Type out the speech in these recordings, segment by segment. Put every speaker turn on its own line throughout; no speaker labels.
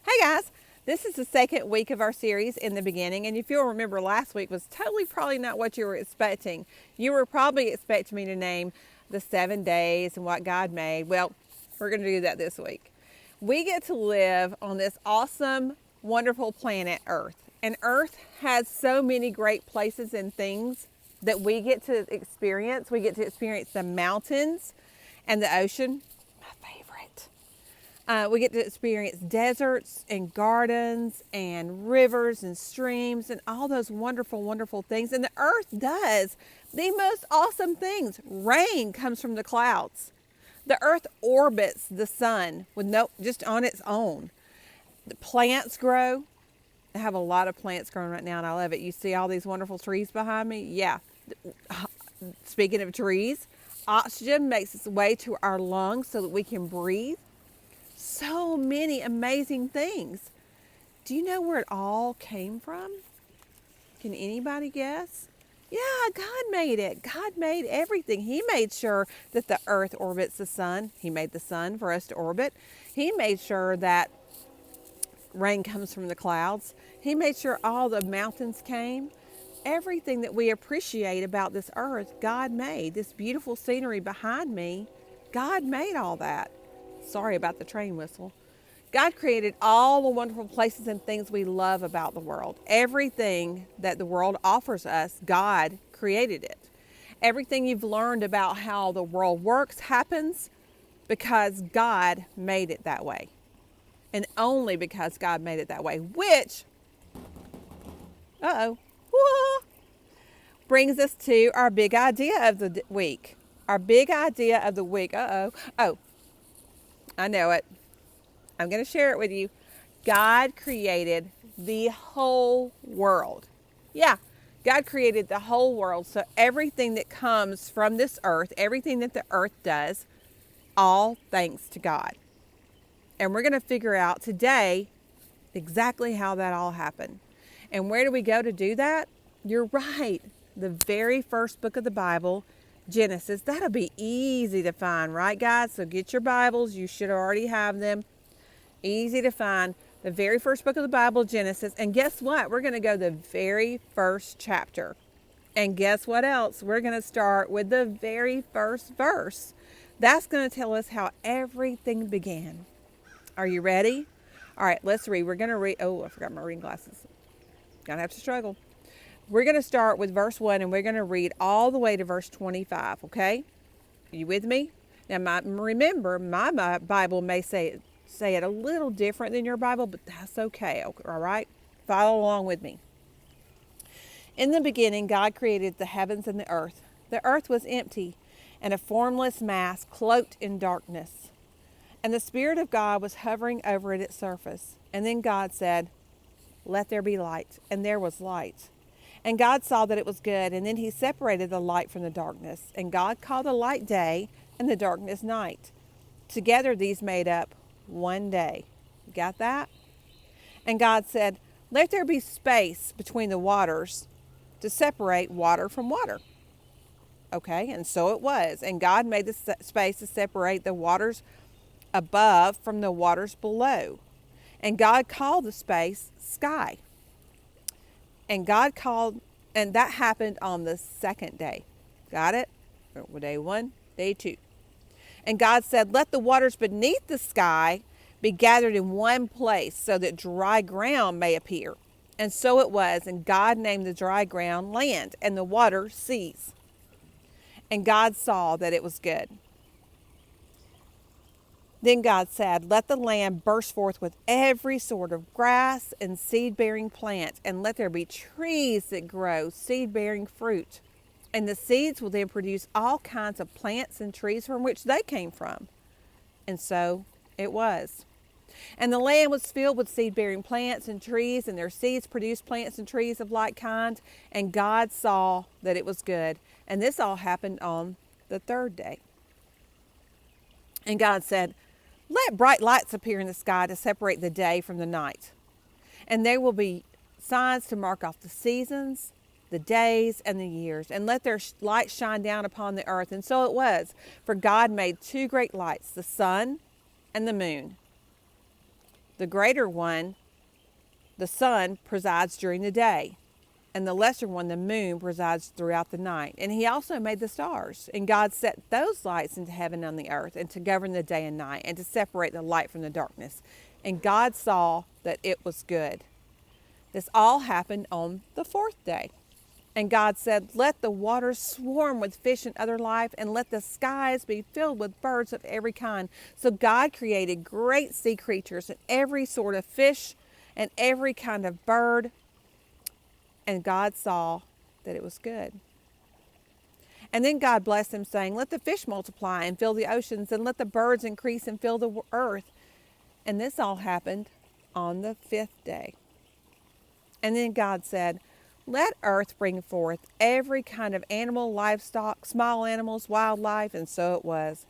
Hey guys, this is the second week of our series in the beginning, and if you'll remember, last week was totally probably not what you were expecting. You were probably expecting me to name the 7 days and what God made. Well, we're going to do that this week. We get to live on this awesome, wonderful planet Earth, and Earth has so many great places and things that we get to experience. We get to experience the mountains and the ocean, my favorite. We get to experience deserts and gardens and rivers and streams and all those wonderful, wonderful things. And the earth does the most awesome things. Rain comes from the clouds. The earth orbits the sun with just on its own. The plants grow. I have a lot of plants growing right now and I love it. You see all these wonderful trees behind me? Yeah. Speaking of trees, oxygen makes its way to our lungs so that we can breathe. So many amazing things. Do you know where it all came from? Can anybody guess? Yeah, God made it. God made everything. He made sure that the earth orbits the sun. He made the sun for us to orbit. He made sure that rain comes from the clouds. He made sure all the mountains came. Everything that we appreciate about this earth, God made. This beautiful scenery behind me, God made all that. Sorry about the train whistle. God created all the wonderful places and things we love about the world. Everything that the world offers us, God created it. Everything you've learned about how the world works happens because God made it that way. And only because God made it that way, which, brings us to our big idea of the week. Our big idea of the week. Oh, I know it. I'm going to share it with you. God created the whole world. Yeah, God created the whole world. So everything that comes from this earth, everything that the earth does, all thanks to God. And we're going to figure out today exactly how that all happened. And where do we go to do that? You're right. The very first book of the Bible, Genesis. That'll be easy to find, right, guys? So get your Bibles. You should already have them. Easy to find. The very first book of the Bible, Genesis. And guess what? We're going to go the very first chapter. And guess what else? We're going to start with the very first verse. That's going to tell us how everything began. Are you ready? All right, let's read. We're going to read. Oh, I forgot my reading glasses. Gonna have to struggle. We're going to start with verse 1 and we're going to read all the way to verse 25, okay? Are you with me? Now, remember, my Bible may say it a little different than your Bible, but that's okay, all right? Follow along with me. In the beginning, God created the heavens and the earth. The earth was empty and a formless mass cloaked in darkness. And the Spirit of God was hovering over its surface. And then God said, "Let there be light." And there was light. And God saw that it was good. And then he separated the light from the darkness. And God called the light day and the darkness night. Together these made up one day. Got that? And God said, "Let there be space between the waters to separate water from water." Okay, and so it was. And God made the space to separate the waters above from the waters below. And God called the space sky. And that happened on the second day. Got it? Day 1, day 2. And God said, "Let the waters beneath the sky be gathered in one place so that dry ground may appear." And so it was. And God named the dry ground land and the water seas. And God saw that it was good. Then God said, "Let the land burst forth with every sort of grass and seed-bearing plant, and let there be trees that grow seed-bearing fruit. And the seeds will then produce all kinds of plants and trees from which they came from." And so it was. And the land was filled with seed-bearing plants and trees, and their seeds produced plants and trees of like kind. And God saw that it was good. And this all happened on the third day. And God said, "Let bright lights appear in the sky to separate the day from the night. And there will be signs to mark off the seasons, the days, and the years. And let their light shine down upon the earth." And so it was. For God made two great lights, the sun and the moon. The greater one, the sun, presides during the day, and the lesser one, the moon, presides throughout the night. And he also made the stars. And God set those lights into heaven on the earth, and to govern the day and night, and to separate the light from the darkness. And God saw that it was good. This all happened on the fourth day. And God said, "Let the waters swarm with fish and other life, and let the skies be filled with birds of every kind." So God created great sea creatures and every sort of fish and every kind of bird. And God saw that it was good. And then God blessed them, saying, "Let the fish multiply and fill the oceans, and let the birds increase and fill the earth." And this all happened on the fifth day. And then God said, "Let earth bring forth every kind of animal, livestock, small animals, wildlife." And so it was.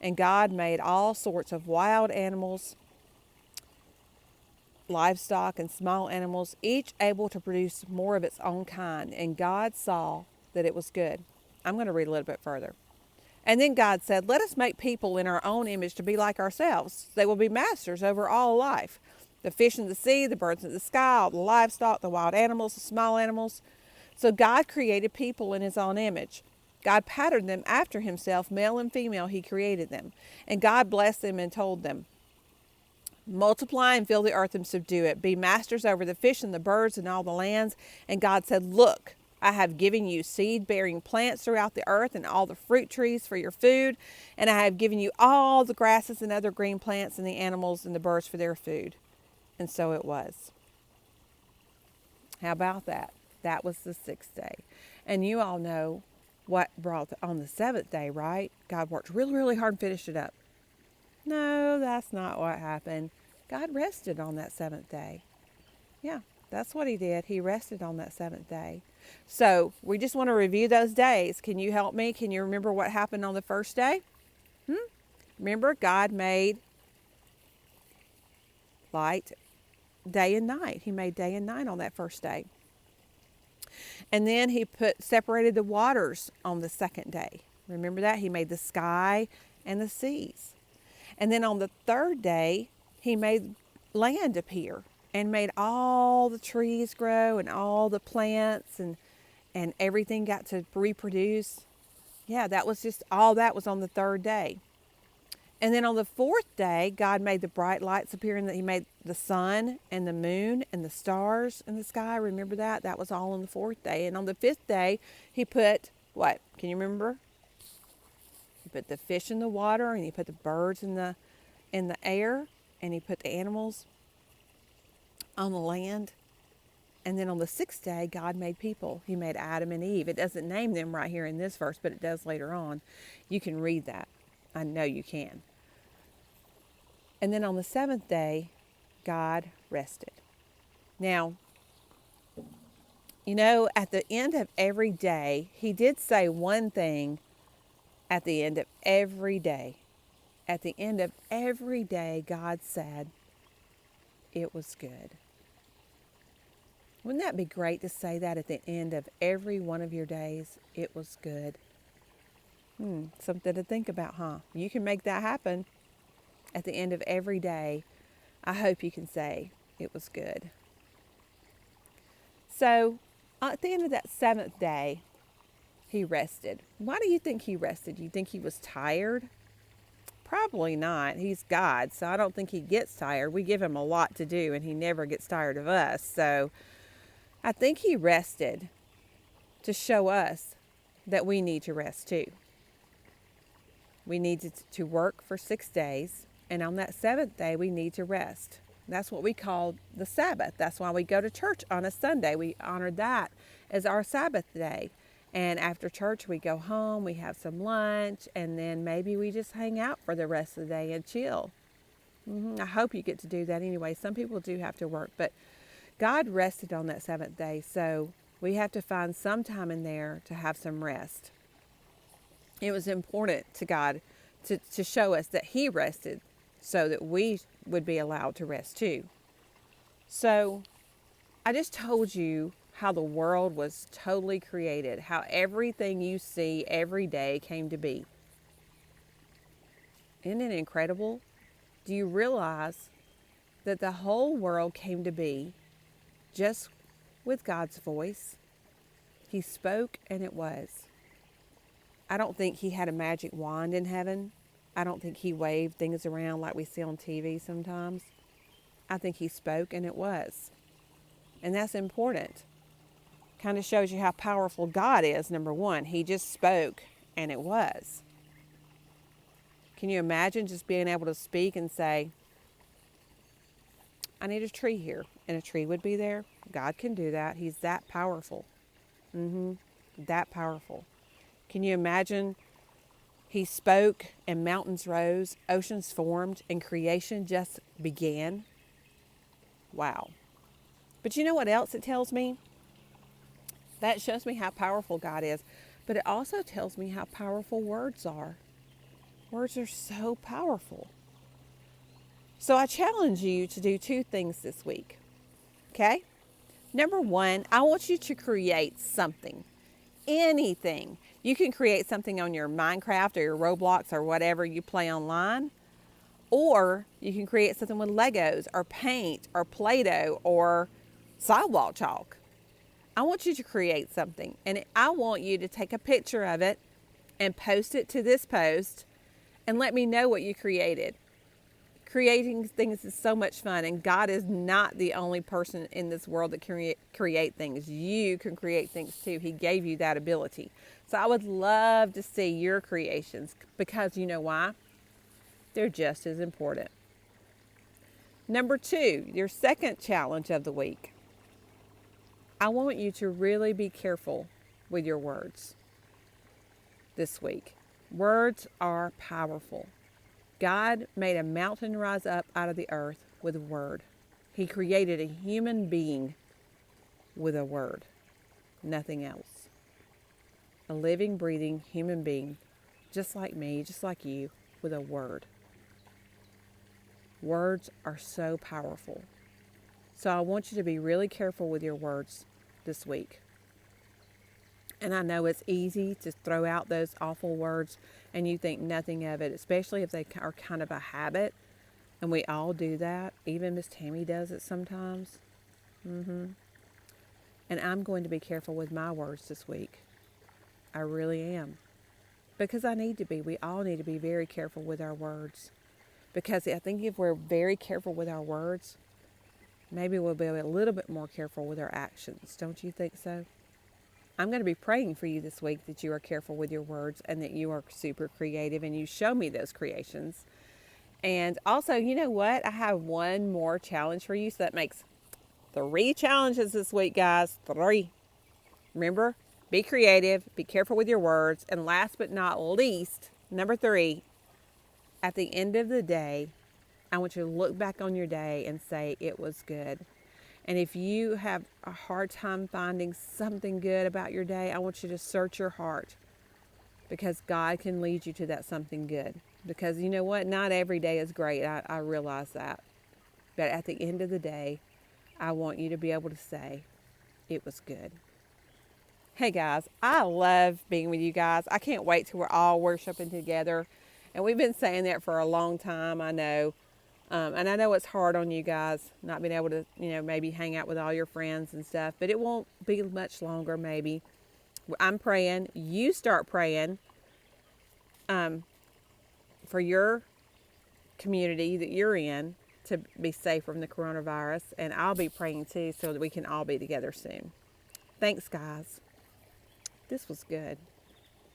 And God made all sorts of wild animals, livestock, and small animals, each able to produce more of its own kind. And God saw that it was good. I'm going to read a little bit further. And then God said, "Let us make people in our own image to be like ourselves. They will be masters over all life, the fish in the sea, the birds in the sky, all the livestock, the wild animals, the small animals." So God created people in his own image. God patterned them after himself, male and female, he created them. And God blessed them and told them, "Multiply and fill the earth and subdue it. Be masters over the fish and the birds and all the lands." And God said, "Look, I have given you seed-bearing plants throughout the earth and all the fruit trees for your food. And I have given you all the grasses and other green plants and the animals and the birds for their food." And so it was. How about that? That was the sixth day. And you all know what brought on the seventh day, right? God worked really, really hard and finished it up. No, that's not what happened. God rested on that seventh day. Yeah, that's what he did. He rested on that seventh day. So we just want to review those days. Can you help me? Can you remember what happened on the first day? Remember, God made light, day and night. He made day and night on that first day. And then he separated the waters on the second day. Remember that? He made the sky and the seas. And then on the third day, he made land appear and made all the trees grow and all the plants and everything got to reproduce. Yeah, that was just all that was on the third day. And then on the fourth day, God made the bright lights appear, and he made the sun and the moon and the stars in the sky. Remember that? That was all on the fourth day. And on the fifth day, he put what? Can you remember? He put the fish in the water, and he put the birds in the air, and he put the animals on the land. And then on the sixth day, God made people. He made Adam and Eve. It doesn't name them right here in this verse, but it does later on. You can read that. I know you can. And then on the seventh day, God rested. Now, you know, at the end of every day, he did say one thing at the end of every day. At the end of every day, God said, "It was good." Wouldn't that be great to say that at the end of every one of your days? It was good. Something to think about, huh? You can make that happen at the end of every day. I hope you can say it was good. So at the end of that seventh day, he rested. Why do you think he rested? You think he was tired? Probably not. He's God, so I don't think he gets tired. We give him a lot to do, and he never gets tired of us. So I think he rested to show us that we need to rest too. We need to work for 6 days, and on that seventh day, we need to rest. That's what we call the Sabbath. That's why we go to church on a Sunday. We honor that as our Sabbath day. And after church, we go home, we have some lunch, and then maybe we just hang out for the rest of the day and chill. I hope you get to do that anyway. Some people do have to work, but God rested on that seventh day, so we have to find some time in there to have some rest. It was important to God to show us that he rested so that we would be allowed to rest too. So I just told you how the world was totally created, how everything you see every day came to be. Isn't it incredible? Do you realize that the whole world came to be just with God's voice. He spoke and it was. I don't think he had a magic wand in heaven. I don't think he waved things around like we see on TV sometimes. I think he spoke and it was. And that's important. Kind of shows you how powerful God is, number one. He just spoke and it was. Can you imagine just being able to speak and say, I need a tree here, and a tree would be there? God can do that. He's that powerful. That powerful. Can you imagine he spoke and mountains rose, oceans formed, and creation just began? Wow. But you know what else it tells me? That shows me how powerful God is. But it also tells me how powerful words are. Words are so powerful. So I challenge you to do two things this week. Okay? Number one, I want you to create something. Anything. You can create something on your Minecraft or your Roblox or whatever you play online. Or you can create something with Legos or paint or Play-Doh or sidewalk chalk. I want you to create something, and I want you to take a picture of it and post it to this post and let me know what you created. Creating things is so much fun, and God is not the only person in this world that can create things. You can create things too. He gave you that ability. So I would love to see your creations, because you know why? They're just as important. Number two, your second challenge of the week. I want you to really be careful with your words this week. Words are powerful. God made a mountain rise up out of the earth with a word. He created a human being with a word, nothing else. A living, breathing human being, just like me, just like you, with a word. Words are so powerful. So I want you to be really careful with your words this week. And I know it's easy to throw out those awful words and you think nothing of it, especially if they are kind of a habit. And we all do that. Even Miss Tammy does it sometimes. And I'm going to be careful with my words this week. I really am. Because I need to be. We all need to be very careful with our words. Because I think if we're very careful with our words, maybe we'll be a little bit more careful with our actions. Don't you think so? I'm going to be praying for you this week that you are careful with your words and that you are super creative and you show me those creations. And also, you know what? I have one more challenge for you. So that makes 3 challenges this week, guys. 3. Remember, be creative, be careful with your words. And last but not least, number 3, at the end of the day, I want you to look back on your day and say it was good. And if you have a hard time finding something good about your day, I want you to search your heart, because God can lead you to that something good. Because you know what? Not every day is great. I realize that. But at the end of the day, I want you to be able to say it was good. Hey guys, I love being with you guys. I can't wait till we're all worshiping together. And we've been saying that for a long time, I know. And I know it's hard on you guys not being able to, maybe hang out with all your friends and stuff, but it won't be much longer, maybe. I'm praying. You start praying for your community that you're in to be safe from the coronavirus. And I'll be praying too, so that we can all be together soon. Thanks, guys. This was good.